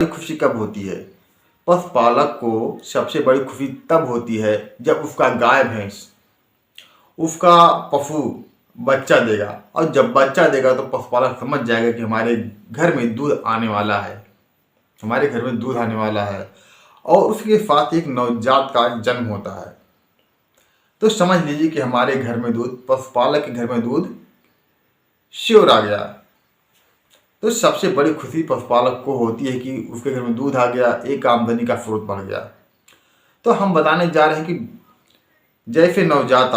खुशी कब होती है? पशुपालक को सबसे बड़ी खुशी तब होती है जब उसका गाय भैंस, उसका पशु बच्चा देगा। और जब बच्चा देगा तो पशुपालक समझ जाएगा कि हमारे घर में दूध आने वाला है, हमारे घर में दूध आने वाला है। और उसके साथ एक नवजात का जन्म होता है, तो समझ लीजिए कि हमारे घर में दूध, पशुपालक के घर में दूध श्योर आ गया। तो सबसे बड़ी खुशी पशुपालक को होती है कि उसके घर में दूध आ गया, एक आमदनी का स्रोत बढ़ गया। तो हम बताने जा रहे हैं कि जैसे नवजात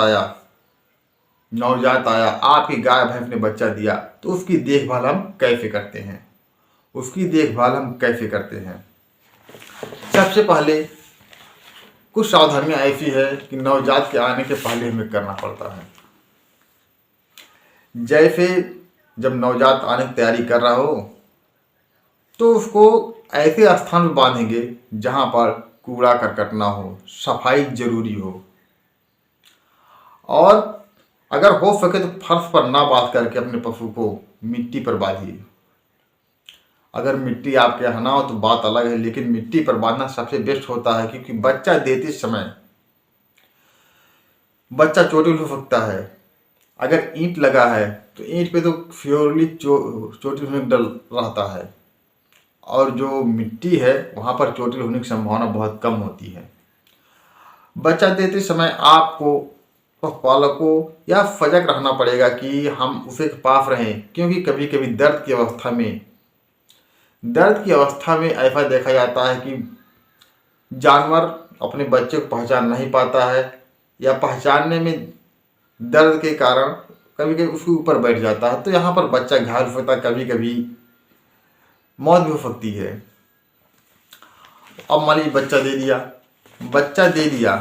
आया, आपकी गाय भैंस ने बच्चा दिया, तो उसकी देखभाल हम कैसे करते हैं, सबसे पहले कुछ सावधानियां ऐसी है कि नवजात के आने के पहले हमें करना पड़ता है। जैसे जब नवजात आने की तैयारी कर रहा हो तो उसको ऐसे स्थान में बांधेंगे जहां पर कूड़ा करकट ना हो, सफाई जरूरी हो। और अगर हो सके तो फर्श पर ना बांध करके अपने पशु को मिट्टी पर बांधिए। अगर मिट्टी आपके यहाँ ना हो तो बात अलग है, लेकिन मिट्टी पर बांधना सबसे बेस्ट होता है, क्योंकि बच्चा देते समय बच्चा चोटिल हो सकता है। अगर ईंट लगा है तो ईंट पे तो फ्योरली चोटिल होने का डर रहता है, और जो मिट्टी है वहाँ पर चोटिल होने की संभावना बहुत कम होती है। बच्चा देते समय आपको पशुपालक को यह सजग रहना पड़ेगा कि हम उसे के पास रहें, क्योंकि कभी कभी दर्द की अवस्था में ऐसा देखा जाता है कि जानवर अपने बच्चे को पहचान नहीं पाता है, या पहचानने में दर्द के कारण कभी कभी उसके ऊपर बैठ जाता है। तो यहाँ पर बच्चा घायल हो सकता है, कभी कभी मौत भी हो सकती है। अब मान लीजिए बच्चा दे दिया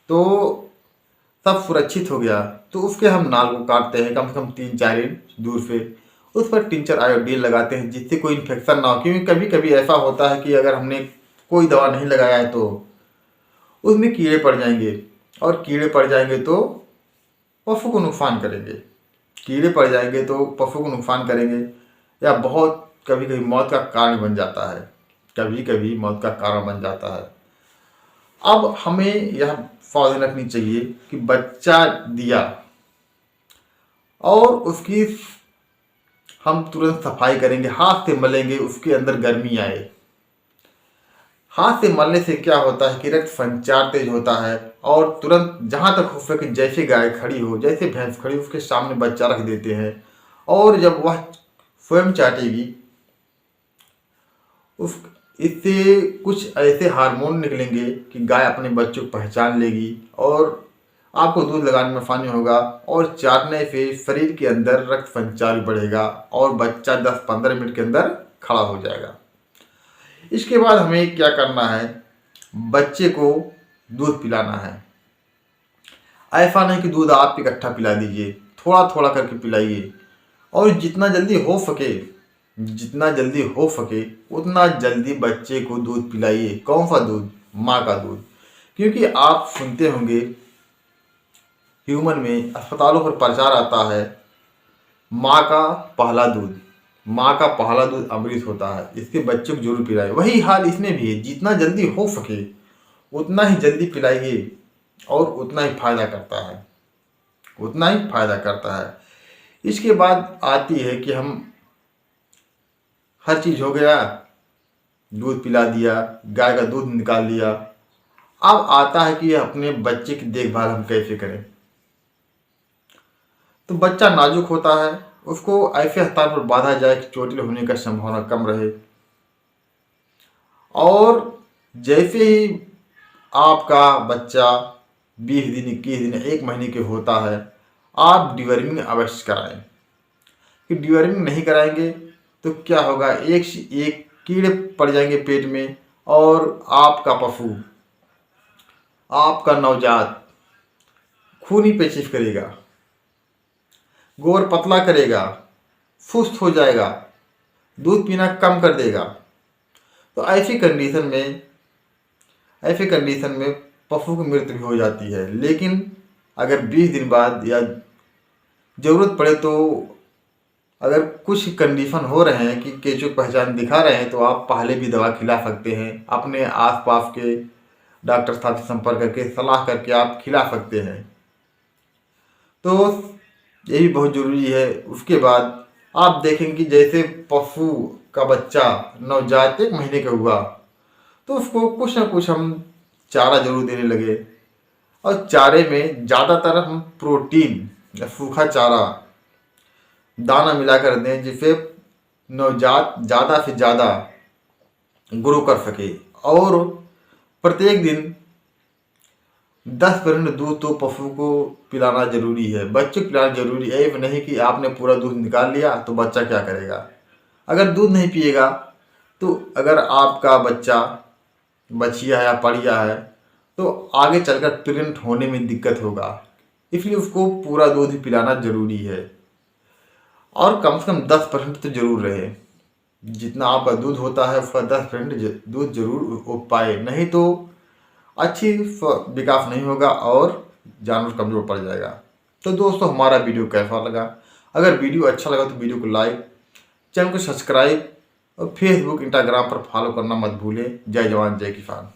तो सब सुरक्षित हो गया, तो उसके हम नाल को काटते हैं कम से कम 3-4 इंच दूर से। उस पर टिंचर आयोडीन लगाते हैं जिससे कोई इन्फेक्शन ना हो, क्योंकि कभी कभी ऐसा होता है कि अगर हमने कोई दवा नहीं लगाया है तो उसमें कीड़े पड़ जाएंगे, और कीड़े पड़ जाएंगे तो पशु को नुकसान करेंगे, या बहुत कभी कभी मौत का कारण बन जाता है। अब हमें यह सावधानी रखनी चाहिए कि बच्चा दिया और उसकी हम तुरंत सफाई करेंगे, हाथ से मलेंगे, उसके अंदर गर्मी आए। हाथ से मलने से क्या होता है कि रक्त संचार तेज होता है, और तुरंत जहाँ तक हो सके जैसे गाय खड़ी हो, जैसे भैंस खड़ी हो, उसके सामने बच्चा रख देते हैं। और जब वह स्वयं चाटेगी, इससे कुछ ऐसे हार्मोन निकलेंगे कि गाय अपने बच्चों को पहचान लेगी, और आपको दूध लगाने में आसानी होगा, और चाटने से शरीर के अंदर रक्त संचार बढ़ेगा, और बच्चा 10-15 मिनट के अंदर खड़ा हो जाएगा। इसके बाद हमें क्या करना है, बच्चे को दूध पिलाना है। ऐसा नहीं कि दूध आप इकट्ठा पिला दीजिए, थोड़ा थोड़ा करके पिलाइए, और जितना जल्दी हो सके उतना जल्दी बच्चे को दूध पिलाइए। कौन सा दूध? माँ का दूध। क्योंकि आप सुनते होंगे ह्यूमन में अस्पतालों पर प्रचार आता है, माँ का पहला दूध अमृत होता है, इसके बच्चे को जरूर पिलाइए। वही हाल इसमें भी है, जितना जल्दी हो सके उतना ही जल्दी पिलाइए, और उतना ही फायदा करता है। इसके बाद आती है कि हम हर चीज़ हो गया, दूध पिला दिया, गाय का दूध निकाल लिया। अब आता है कि अपने बच्चे की देखभाल हम कैसे करें। तो बच्चा नाजुक होता है, उसको ऐसे स्थान पर बांधा जाए कि चोटिल होने का संभावना कम रहे। और जैसे ही आपका बच्चा 20 दिन, 21 दिन, 1 महीने के होता है, आप डिवर्मिंग अवश्य कराएं। कि डिवर्मिंग नहीं कराएंगे तो क्या होगा, एक कीड़े पड़ जाएंगे पेट में, और आपका पशु, आपका नवजात खूनी पेचिश करेगा, गोर पतला करेगा, सुस्त हो जाएगा, दूध पीना कम कर देगा। तो ऐसी कंडीशन में पशु की मृत्यु भी हो जाती है। लेकिन अगर 20 दिन बाद या ज़रूरत पड़े तो अगर कुछ कंडीशन हो रहे हैं कि केंचुए की पहचान दिखा रहे हैं तो आप पहले भी दवा खिला सकते हैं। अपने आसपास के डॉक्टर साहब से संपर्क करके सलाह करके आप खिला सकते हैं। तो ये भी बहुत ज़रूरी है। उसके बाद आप देखेंगे कि जैसे पशु का बच्चा नवजात 1 महीने का हुआ तो उसको कुछ ना कुछ हम चारा जरूर देने लगे, और चारे में ज़्यादातर हम प्रोटीन या सूखा चारा दाना मिलाकर दें, जिससे नवजात ज़्यादा से ज़्यादा ग्रो कर सके। और प्रत्येक दिन 10% दूध तो पशु को पिलाना जरूरी है, बच्चे को पिलाना जरूरी है। ये नहीं कि आपने पूरा दूध निकाल लिया तो बच्चा क्या करेगा। अगर दूध नहीं पिएगा तो अगर आपका बच्चा बछिया है या पड़िया है तो आगे चलकर प्रेग्नेंट होने में दिक्कत होगा। इसलिए उसको पूरा दूध ही पिलाना जरूरी है, और कम से कम 10% तो जरूर रहे। जितना आपका दूध होता है उसका 10% दूध जरूर हो पाए, नहीं तो अच्छी विकास नहीं होगा और जानवर कमज़ोर पड़ जाएगा। तो दोस्तों, हमारा वीडियो कैसा लगा? अगर वीडियो अच्छा लगा तो वीडियो को लाइक, चैनल को सब्सक्राइब और फेसबुक इंस्टाग्राम पर फॉलो करना मत भूलें। जय जवान जय किसान।